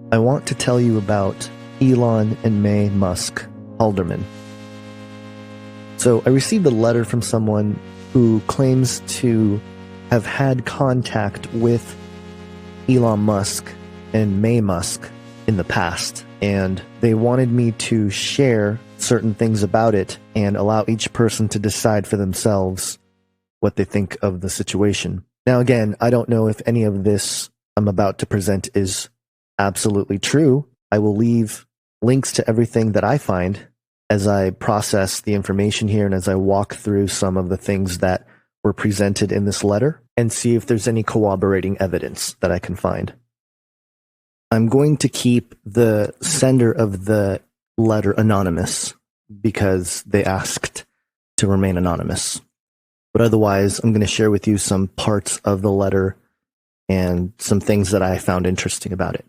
I want to tell you about Elon and May Musk Halderman. So I received a letter from someone who claims to have had contact with Elon Musk and May Musk in the past, and they wanted me to share certain things about it and allow each person to decide for themselves what they think of the situation. Now again, I don't know if any of this I'm about to present is absolutely true. I will leave links to everything that I find as I process the information here and as I walk through some of the things that were presented in this letter and see if there's any corroborating evidence that I can find. I'm going to keep the sender of the letter anonymous because they asked to remain anonymous. But otherwise, I'm going to share with you some parts of the letter and some things that I found interesting about it.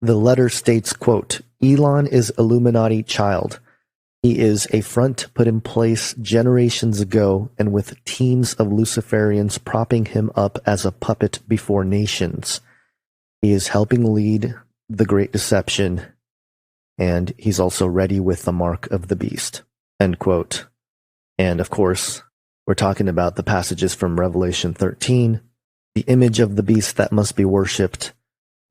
The letter states, quote, Elon is Illuminati child. He is a front put in place generations ago and with teams of Luciferians propping him up as a puppet before nations. He is helping lead the great deception, and he's also ready with the mark of the beast, end quote. And of course, we're talking about the passages from Revelation 13, the image of the beast that must be worshipped,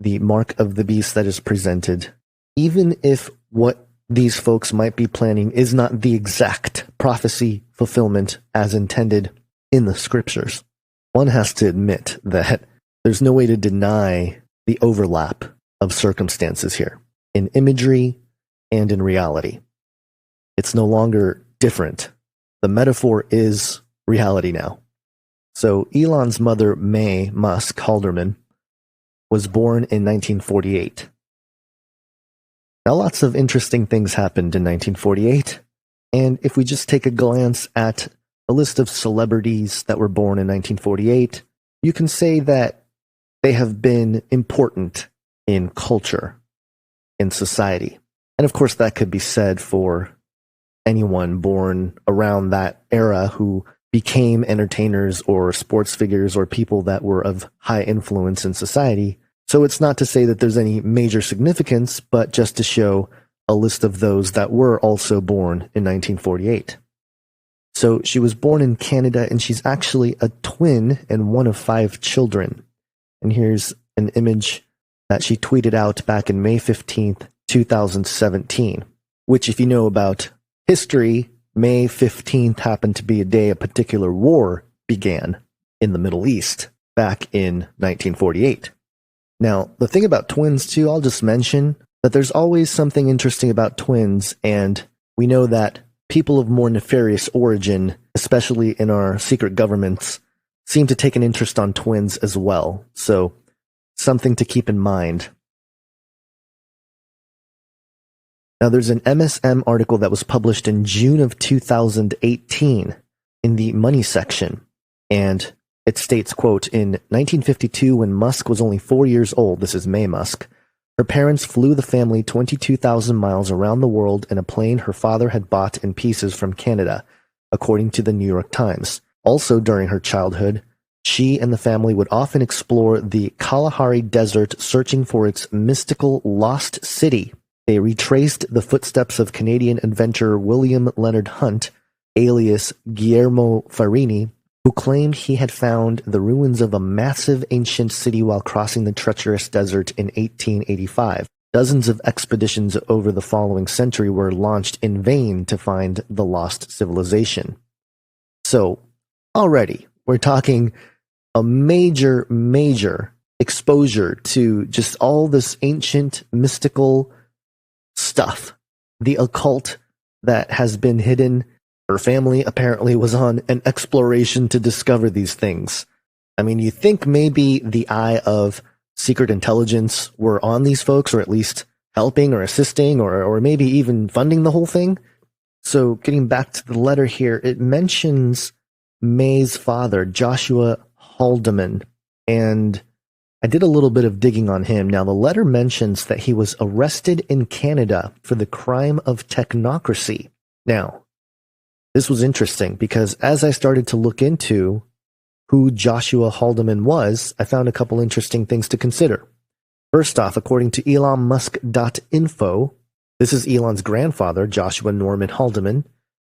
the mark of the beast that is presented. Even if what these folks might be planning is not the exact prophecy fulfillment as intended in the scriptures, one has to admit that there's no way to deny the overlap of circumstances here in imagery and in reality. It's no longer different. The metaphor is reality now. So Elon's mother, May Musk Halderman, was born in 1948. Now, lots of interesting things happened in 1948, and if we just take a glance at a list of celebrities that were born in 1948, you can say that they have been important in culture, in society. And of course, that could be said for anyone born around that era who became entertainers or sports figures or people that were of high influence in society. So it's not to say that there's any major significance, but just to show a list of those that were also born in 1948. So she was born in Canada, and she's actually a twin and one of 5 children. And here's an image that she tweeted out back in May 15th, 2017, which, if you know about history, May 15th happened to be a day a particular war began in the Middle East back in 1948. Now, the thing about twins, too, I'll just mention that there's always something interesting about twins, and we know that people of more nefarious origin, especially in our secret governments, seem to take an interest on twins as well. So, something to keep in mind. Now, there's an MSM article that was published in June of 2018 in the money section, and it states, quote, in 1952, when Musk was only 4 years old, this is May Musk, her parents flew the family 22,000 miles around the world in a plane her father had bought in pieces from Canada, according to the New York Times. Also during her childhood, she and the family would often explore the Kalahari Desert searching for its mystical lost city. They retraced the footsteps of Canadian adventurer William Leonard Hunt, alias Guillermo Farini, who claimed he had found the ruins of a massive ancient city while crossing the treacherous desert in 1885. Dozens of expeditions over the following century were launched in vain to find the lost civilization. So, already, we're talking a major exposure to just all this ancient, mystical stuff. The occult that has been hidden. Her family apparently was on an exploration to discover these things. I mean, you think maybe the eye of secret intelligence were on these folks, or at least helping or assisting or maybe even funding the whole thing? So getting back to the letter here, it mentions May's father, Joshua Haldeman, and I did a little bit of digging on him. Now, the letter mentions that he was arrested in Canada for the crime of technocracy. Now, this was interesting because as I started to look into who Joshua Haldeman was, I found a couple interesting things to consider. First off, according to elonmusk.info, this is Elon's grandfather, Joshua Norman Haldeman,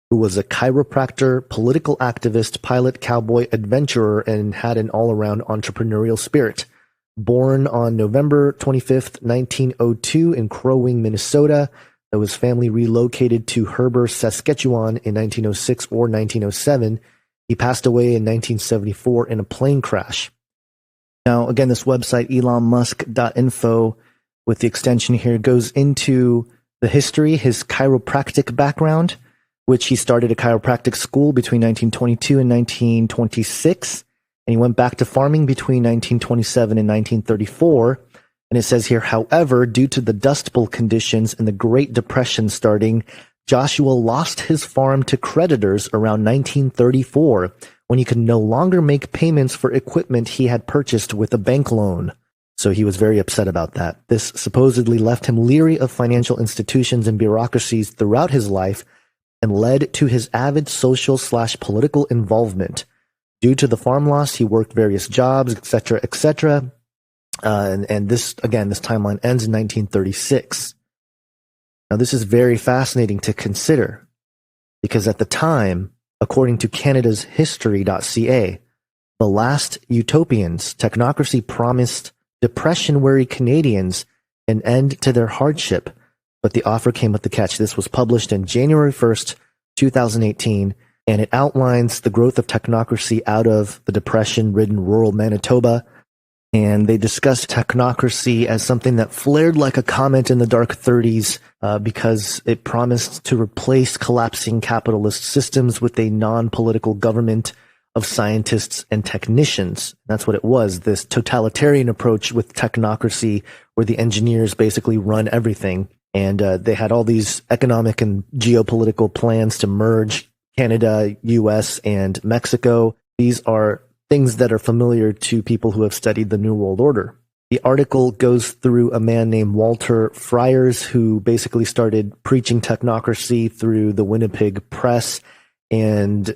who was a chiropractor, political activist, pilot, cowboy, adventurer, and had an all-around entrepreneurial spirit. Born on November 25th, 1902 in Crow Wing, Minnesota, his family relocated to Heber, Saskatchewan in 1906 or 1907. He passed away in 1974 in a plane crash. Now, again, this website, elonmusk.info, with the extension here, goes into the history, his chiropractic background, which he started a chiropractic school between 1922 and 1926. And he went back to farming between 1927 and 1934. And it says here, however, due to the Dust Bowl conditions and the Great Depression starting, Joshua lost his farm to creditors around 1934 when he could no longer make payments for equipment he had purchased with a bank loan. So he was very upset about that. This supposedly left him leery of financial institutions and bureaucracies throughout his life and led to his avid social/political involvement. Due to the farm loss, he worked various jobs, etc., etc. And this timeline ends in 1936. Now, this is very fascinating to consider because at the time, according to Canada's history.ca, the last utopians, technocracy promised depression-weary Canadians an end to their hardship, but the offer came with the catch. This was published in January 1st, 2018, and it outlines the growth of technocracy out of the depression-ridden rural Manitoba. And they discussed technocracy as something that flared like a comet in the dark 30s because it promised to replace collapsing capitalist systems with a non-political government of scientists and technicians. That's what it was, this totalitarian approach with technocracy where the engineers basically run everything. And they had all these economic and geopolitical plans to merge Canada, US, and Mexico. These are things that are familiar to people who have studied the New World Order. The article goes through a man named Walter Friars, who basically started preaching technocracy through the Winnipeg Press and,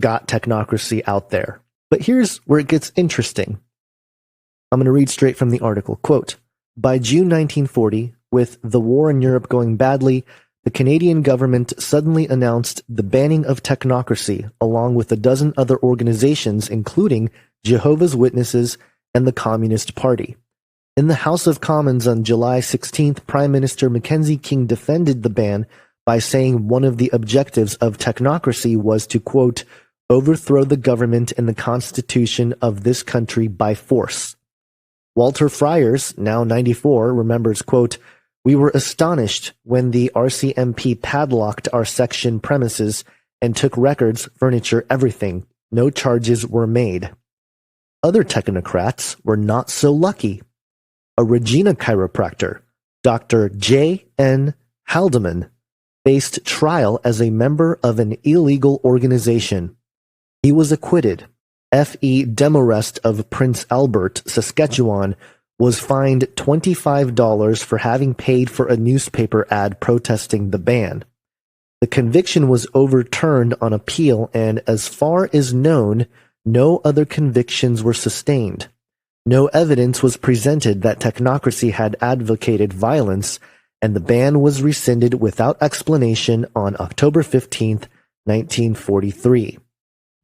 got technocracy out there. But here's where it gets interesting. I'm going to read straight from the article. Quote, by June 1940, with the war in Europe going badly, the Canadian government suddenly announced the banning of technocracy, along with a dozen other organizations, including Jehovah's Witnesses and the Communist Party. In the House of Commons on July 16th, Prime Minister Mackenzie King defended the ban by saying one of the objectives of technocracy was to, quote, overthrow the government and the constitution of this country by force. Walter Friars, now 94, remembers, quote, we were astonished when the RCMP padlocked our section premises and took records, furniture, everything. No charges were made. Other technocrats were not so lucky. A Regina chiropractor, Dr. J.N. Haldeman, faced trial as a member of an illegal organization. He was acquitted. F.E. Demorest of Prince Albert, Saskatchewan, was fined $25 for having paid for a newspaper ad protesting the ban. The conviction was overturned on appeal, and as far as known, no other convictions were sustained. No evidence was presented that technocracy had advocated violence, and the ban was rescinded without explanation on October 15th, 1943.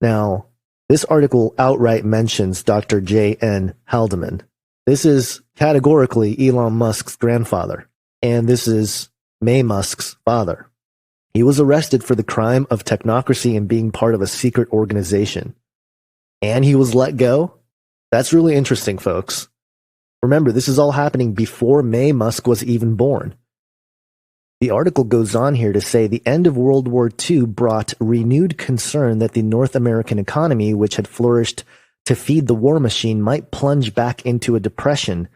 Now, this article outright mentions Dr. J.N. Haldeman. This is categorically Elon Musk's grandfather, and this is May Musk's father. He was arrested for the crime of technocracy and being part of a secret organization. And he was let go? That's really interesting, folks. Remember, this is all happening before May Musk was even born. The article goes on here to say the end of World War II brought renewed concern that the North American economy, which had flourished to feed the war machine, might plunge back into a depression.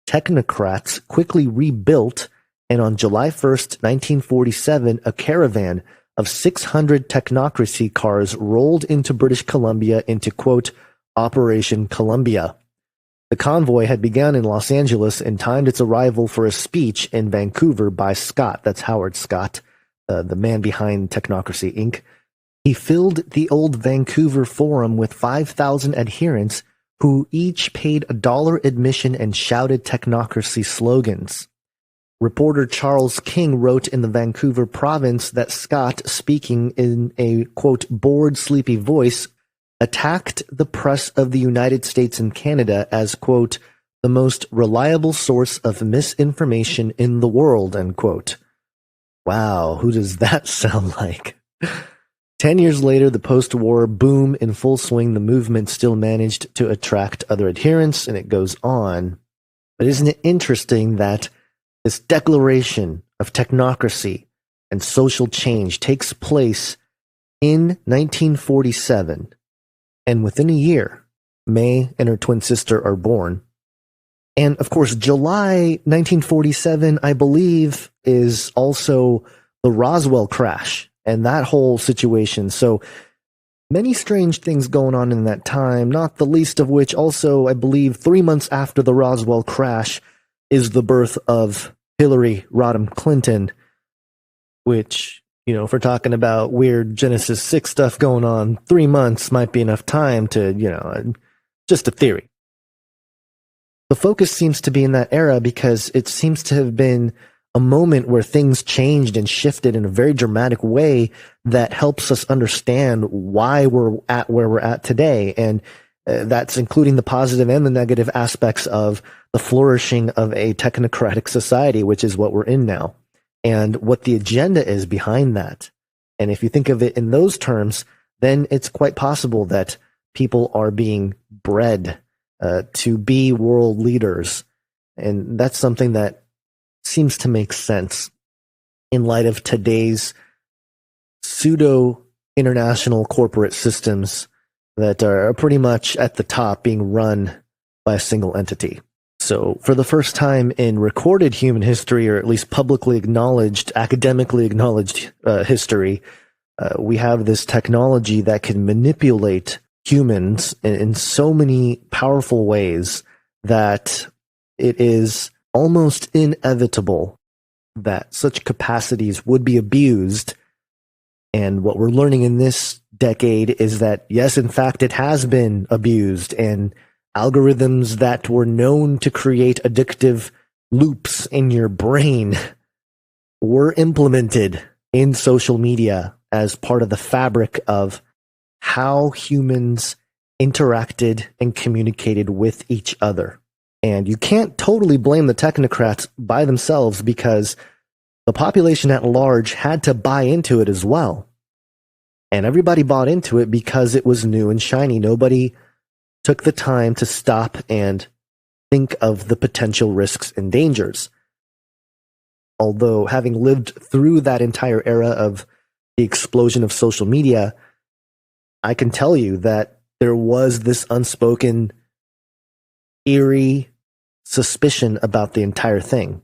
Technocrats quickly rebuilt, and on July 1st, 1947, a caravan of 600 technocracy cars rolled into British Columbia into, quote, Operation Columbia. The convoy had begun in Los Angeles and timed its arrival for a speech in Vancouver by Scott, that's Howard Scott, the man behind Technocracy Inc. He filled the old Vancouver Forum with 5,000 adherents who each paid $1 admission and shouted technocracy slogans. Reporter Charles King wrote in the Vancouver province that Scott, speaking in a, quote, bored, sleepy voice, attacked the press of the United States and Canada as, quote, the most reliable source of misinformation in the world, end quote. Wow, who does that sound like? 10 years later, the post-war boom in full swing, the movement still managed to attract other adherents, and it goes on. But isn't it interesting that this declaration of technocracy and social change takes place in 1947, and within a year, May and her twin sister are born. And of course, July 1947, I believe, is also the Roswell crash and that whole situation. So many strange things going on in that time, not the least of which also, I believe, 3 months after the Roswell crash is the birth of Hillary Rodham Clinton, which, you know, if we're talking about weird Genesis 6 stuff going on, 3 months might be enough time to, you know, just a theory. The focus seems to be in that era because it seems to have been a moment where things changed and shifted in a very dramatic way that helps us understand why we're at where we're at today. And that's including the positive and the negative aspects of the flourishing of a technocratic society, which is what we're in now, and what the agenda is behind that. And if you think of it in those terms, then it's quite possible that people are being bred to be world leaders. And that's something that seems to make sense in light of today's pseudo-international corporate systems that are pretty much at the top being run by a single entity. So for the first time in recorded human history, or at least publicly acknowledged, academically acknowledged history, we have this technology that can manipulate humans in so many powerful ways that it is almost inevitable that such capacities would be abused. And what we're learning in this decade is that, yes, in fact, it has been abused, and algorithms that were known to create addictive loops in your brain were implemented in social media as part of the fabric of how humans interacted and communicated with each other. And you can't totally blame the technocrats by themselves because the population at large had to buy into it as well. And everybody bought into it because it was new and shiny. Nobody took the time to stop and think of the potential risks and dangers. Although, having lived through that entire era of the explosion of social media, I can tell you that there was this unspoken, eerie suspicion about the entire thing.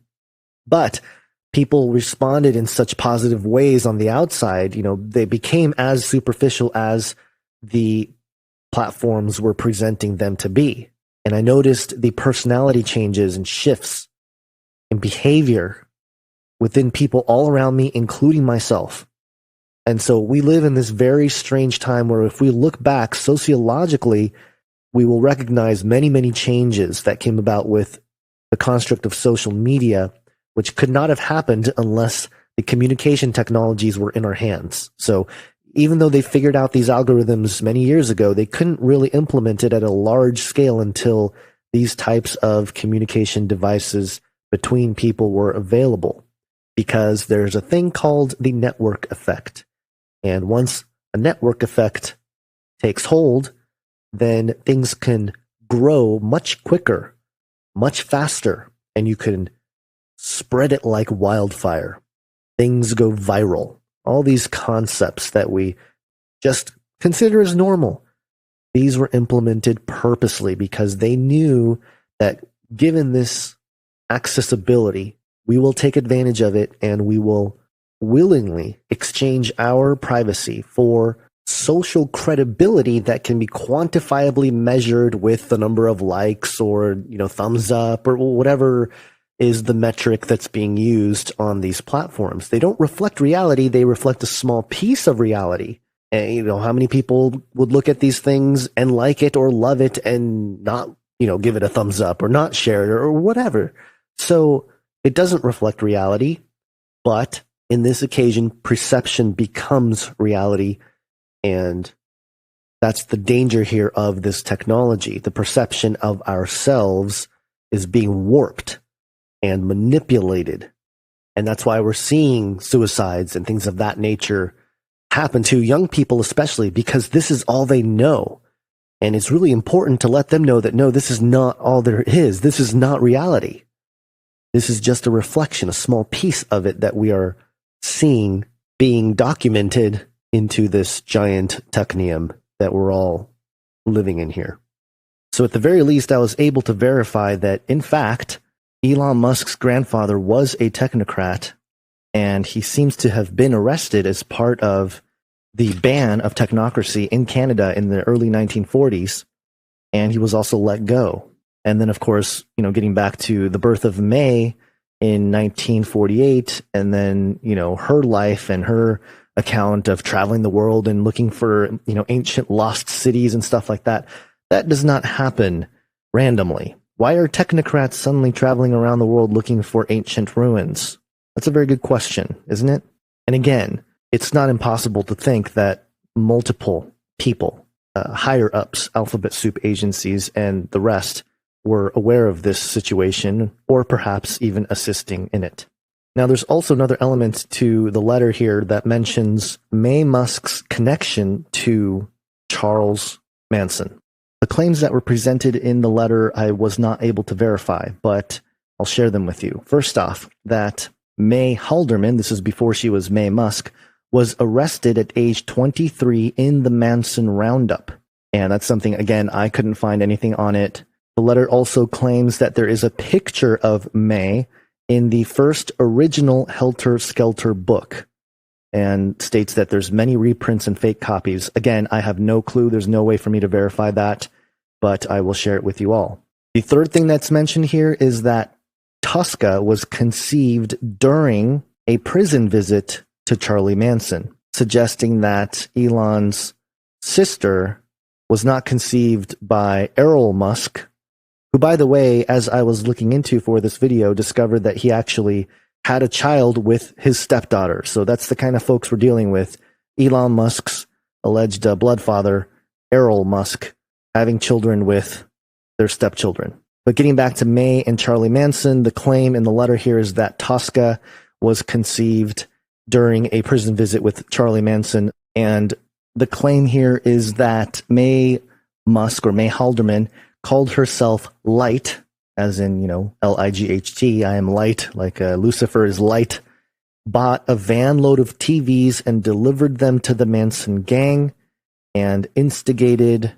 But people responded in such positive ways on the outside. You know, they became as superficial as the platforms were presenting them to be. And I noticed the personality changes and shifts in behavior within people all around me, including myself. And so we live in this very strange time where if we look back sociologically, we will recognize many, many changes that came about with the construct of social media, which could not have happened unless the communication technologies were in our hands. So even though they figured out these algorithms many years ago, they couldn't really implement it at a large scale until these types of communication devices between people were available. Because there's a thing called the network effect. And once a network effect takes hold, then things can grow much quicker, much faster, and you can spread it like wildfire. Things go viral. All these concepts that we just consider as normal, these were implemented purposely because they knew that given this accessibility, we will take advantage of it and we will willingly exchange our privacy for social credibility that can be quantifiably measured with the number of likes or, you know, thumbs up or whatever is the metric that's being used on these platforms. They don't reflect reality. They reflect a small piece of reality. And, how many people would look at these things and like it or love it and not, give it a thumbs up or not share it or whatever. So it doesn't reflect reality, but in this occasion, perception becomes reality. And that's the danger here of this technology. The perception of ourselves is being warped and manipulated. And that's why we're seeing suicides and things of that nature happen to young people, especially because this is all they know. And it's really important to let them know that, no, this is not all there is. This is not reality. This is just a reflection, a small piece of it that we are seeing being documented into this giant technium that we're all living in here. So at the very least, I was able to verify that, in fact, Elon Musk's grandfather was a technocrat, and he seems to have been arrested as part of the ban of technocracy in Canada in the early 1940s, and he was also let go. And then, of course, getting back to the birth of May in 1948, and then, her life and her account of traveling the world and looking for, ancient lost cities and stuff like that, that does not happen randomly. Why are technocrats suddenly traveling around the world looking for ancient ruins? That's a very good question, isn't it? And again, it's not impossible to think that multiple people, higher ups, alphabet soup agencies, and the rest were aware of this situation, or perhaps even assisting in it. Now, there's also another element to the letter here that mentions May Musk's connection to Charles Manson. The claims that were presented in the letter I was not able to verify, but I'll share them with you. First off, that May Halderman, this is before she was May Musk, was arrested at age 23 in the Manson roundup. And that's something, again, I couldn't find anything on it. The letter also claims that there is a picture of May in the first original Helter Skelter book, and states that there's many reprints and fake copies. Again, I have no clue. There's no way for me to verify that, but I will share it with you all. The third thing that's mentioned here is that Tosca was conceived during a prison visit to Charlie Manson, suggesting that Elon's sister was not conceived by Errol Musk, who, by the way, as I was looking into for this video, discovered that he actually had a child with his stepdaughter. So that's the kind of folks we're dealing with. Elon Musk's alleged bloodfather, Errol Musk, having children with their stepchildren. But getting back to May and Charlie Manson, the claim in the letter here is that Tosca was conceived during a prison visit with Charlie Manson. And the claim here is that May Musk, or May Halderman, called herself Light, as in, L-I-G-H-T, I am light, like Lucifer is light, bought a van load of TVs and delivered them to the Manson gang, and instigated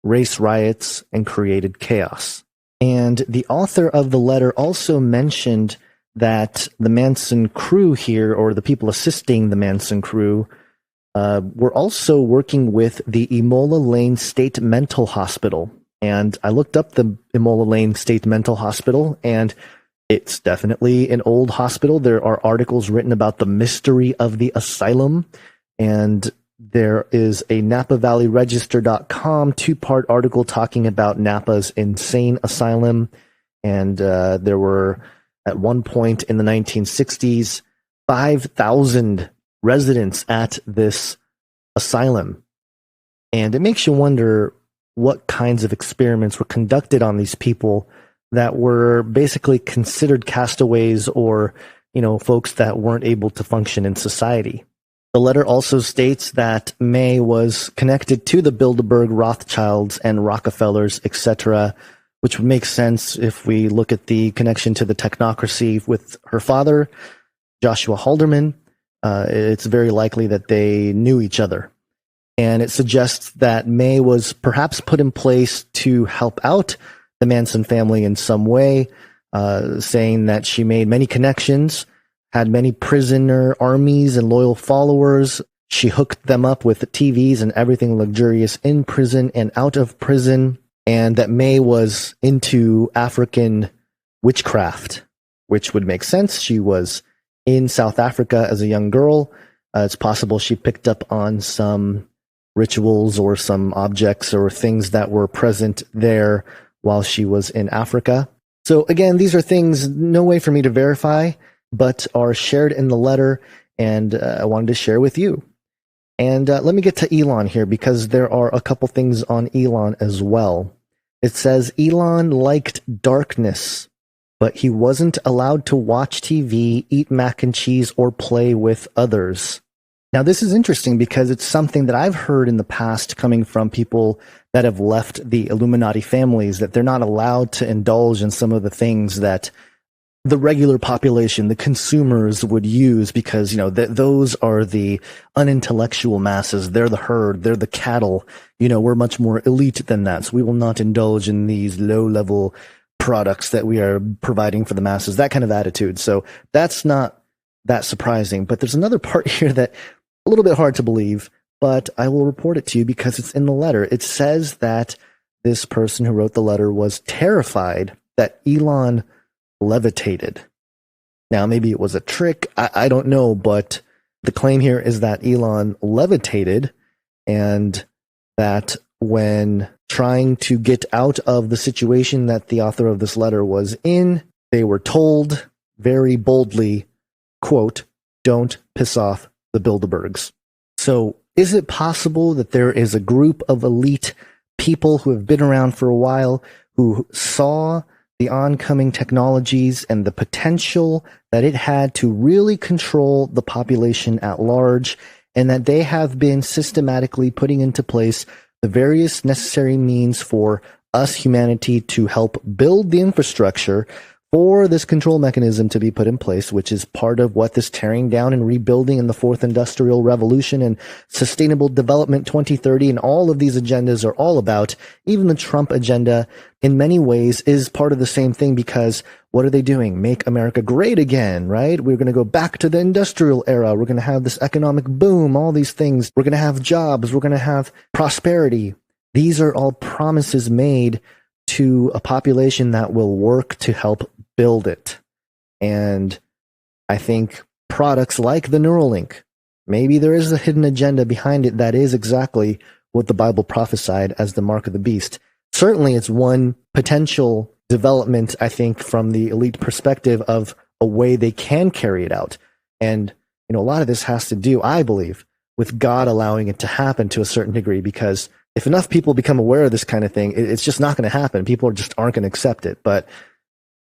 race riots and created chaos. And the author of the letter also mentioned that the Manson crew here, or the people assisting the Manson crew, were also working with the Imola Lane State Mental Hospital. And I looked up the Imola Lane State Mental Hospital, and it's definitely an old hospital. There are articles written about the mystery of the asylum, and there is a NapaValleyRegister.com 2-part article talking about Napa's insane asylum. And there were, at one point in the 1960s, 5,000 residents at this asylum. And it makes you wonder what kinds of experiments were conducted on these people that were basically considered castaways, or, folks that weren't able to function in society. The letter also states that May was connected to the Bilderberg, Rothschilds, and Rockefellers, etc., which would make sense if we look at the connection to the technocracy with her father, Joshua Halderman. It's very likely that they knew each other. And it suggests that May was perhaps put in place to help out the Manson family in some way, saying that she made many connections, had many prisoner armies and loyal followers. She hooked them up with the TVs and everything luxurious in prison and out of prison, and that May was into African witchcraft, which would make sense. She was in South Africa as a young girl, It's possible she picked up on some rituals or some objects or things that were present there while she was in Africa. So again, these are things, no way for me to verify, but are shared in the letter, and I wanted to share with you. And let me get to Elon here, because there are a couple things on Elon as well. It says Elon liked darkness, but he wasn't allowed to watch TV, eat mac and cheese, or play with others. Now, this is interesting because it's something that I've heard in the past coming from people that have left the Illuminati families, that they're not allowed to indulge in some of the things that the regular population, the consumers, would use, because, those are the unintellectual masses. They're the herd. They're the cattle. We're much more elite than that. So we will not indulge in these low-level products that we are providing for the masses, that kind of attitude. So that's not that surprising. But there's another part here that a little bit hard to believe, but I will report it to you because it's in the letter. It says that this person who wrote the letter was terrified that Elon levitated. Now, maybe it was a trick. I don't know, but the claim here is that Elon levitated, and that when trying to get out of the situation that the author of this letter was in, they were told very boldly, quote, "Don't piss off the Bilderbergs." So is it possible that there is a group of elite people who have been around for a while, who saw the oncoming technologies and the potential that it had to really control the population at large, and that they have been systematically putting into place the various necessary means for us, humanity, to help build the infrastructure for this control mechanism to be put in place, which is part of what this tearing down and rebuilding in the fourth industrial revolution and sustainable development 2030 and all of these agendas are all about. Even the Trump agenda in many ways is part of the same thing, because what are they doing? Make America great again, right? We're going to go back to the industrial era. We're going to have this economic boom, all these things. We're going to have jobs. We're going to have prosperity. These are all promises made to a population that will work to help build it. And I think products like the Neuralink, maybe there is a hidden agenda behind it that is exactly what the Bible prophesied as the mark of the beast. Certainly it's one potential development, I think, from the elite perspective of a way they can carry it out. And, a lot of this has to do, I believe, with God allowing it to happen to a certain degree, because if enough people become aware of this kind of thing, it's just not going to happen. People just aren't going to accept it. But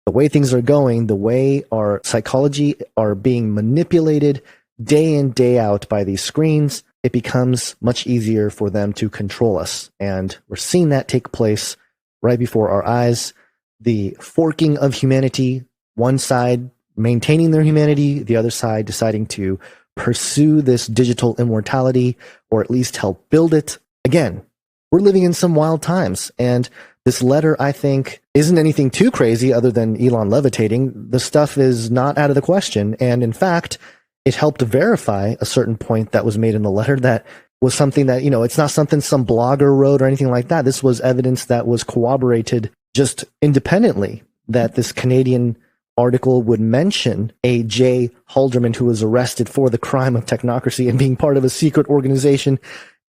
the way things are going, the way our psychology are being manipulated day in, day out by these screens, it becomes much easier for them to control us. And we're seeing that take place right before our eyes. The forking of humanity, one side maintaining their humanity, the other side deciding to pursue this digital immortality, or at least help build it. Again, we're living in some wild times, and this letter, I think, isn't anything too crazy other than Elon levitating. The stuff is not out of the question. And in fact, it helped verify a certain point that was made in the letter that was something that, it's not something some blogger wrote or anything like that. This was evidence that was corroborated just independently, that this Canadian article would mention a J. Halderman who was arrested for the crime of technocracy and being part of a secret organization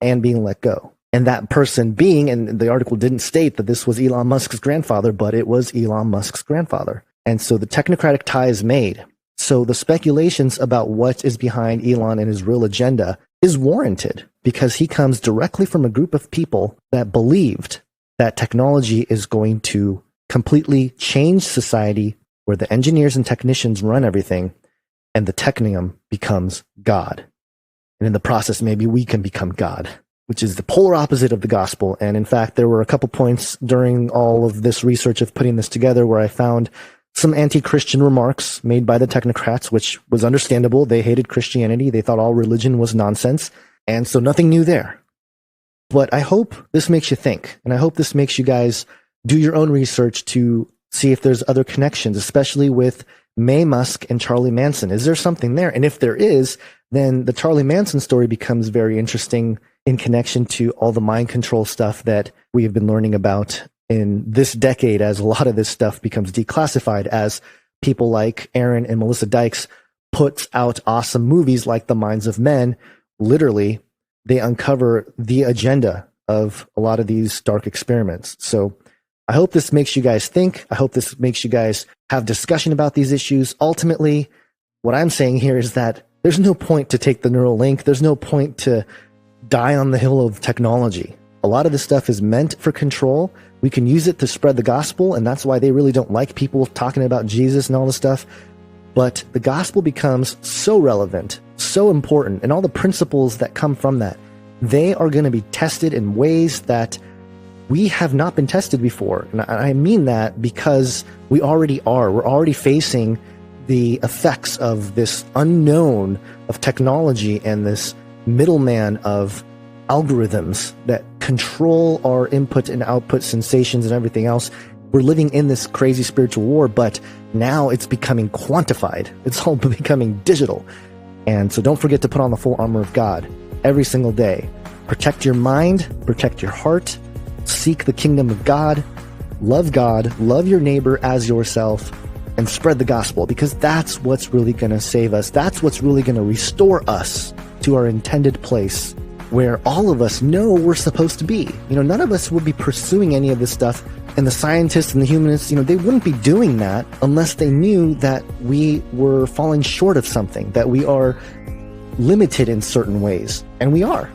and being let go. And that person being, and the article didn't state that this was Elon Musk's grandfather, but it was Elon Musk's grandfather. And so the technocratic tie is made. So the speculations about what is behind Elon and his real agenda is warranted, because he comes directly from a group of people that believed that technology is going to completely change society, where the engineers and technicians run everything and the technium becomes God. And in the process, maybe we can become God, which is the polar opposite of the gospel. And in fact, there were a couple points during all of this research of putting this together where I found some anti-Christian remarks made by the technocrats, which was understandable. They hated Christianity. They thought all religion was nonsense. And so nothing new there. But I hope this makes you think. And I hope this makes you guys do your own research to see if there's other connections, especially with May Musk and Charlie Manson. Is there something there? And if there is, then the Charlie Manson story becomes very interesting in connection to all the mind control stuff that we have been learning about in this decade, as a lot of this stuff becomes declassified, as people like Aaron and Melissa Dykes puts out awesome movies like The Minds of Men. Literally, they uncover the agenda of a lot of these dark experiments. So I hope this makes you guys think. I hope this makes you guys have discussion about these issues. Ultimately, what I'm saying here is that there's no point to take the neural link. There's no point to die on the hill of technology. A lot of this stuff is meant for control. We can use it to spread the gospel, and that's why they really don't like people talking about Jesus and all this stuff. But the gospel becomes so relevant, so important, and all the principles that come from that, they are going to be tested in ways that we have not been tested before. And I mean that because we already are. We're already facing the effects of this unknown of technology and this middleman of algorithms that control our input and output sensations and everything else. We're living in this crazy spiritual war, but now it's becoming quantified. It's all becoming digital. And so don't forget to put on the full armor of God every single day. Protect your mind, protect your heart, seek the kingdom of God, love your neighbor as yourself, and spread the gospel, because that's what's really going to save us. That's what's really going to restore us to our intended place where all of us know we're supposed to be. None of us would be pursuing any of this stuff. And the scientists and the humanists, they wouldn't be doing that unless they knew that we were falling short of something, that we are limited in certain ways. And we are.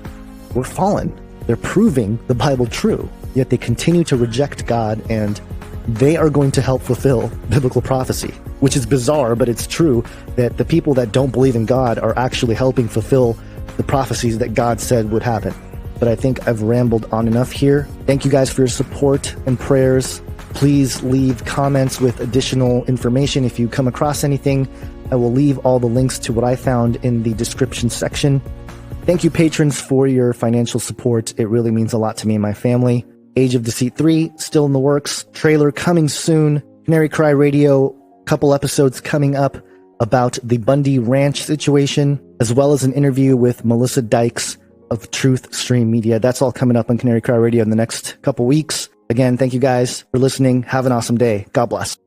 We're fallen. They're proving the Bible true, yet they continue to reject God, and they are going to help fulfill biblical prophecy, which is bizarre, but it's true that the people that don't believe in God are actually helping fulfill the prophecies that God said would happen. But I think I've rambled on enough here. Thank you guys for your support and prayers. Please leave comments with additional information. If you come across anything, I will leave all the links to what I found in the description section. Thank you, patrons, for your financial support. It really means a lot to me and my family. Age of Deceit 3, still in the works. Trailer coming soon. Canary Cry Radio, couple episodes coming up about the Bundy Ranch situation, as well as an interview with Melissa Dykes of Truth Stream Media. That's all coming up on Canary Cry Radio in the next couple weeks. Again, thank you guys for listening. Have an awesome day. God bless.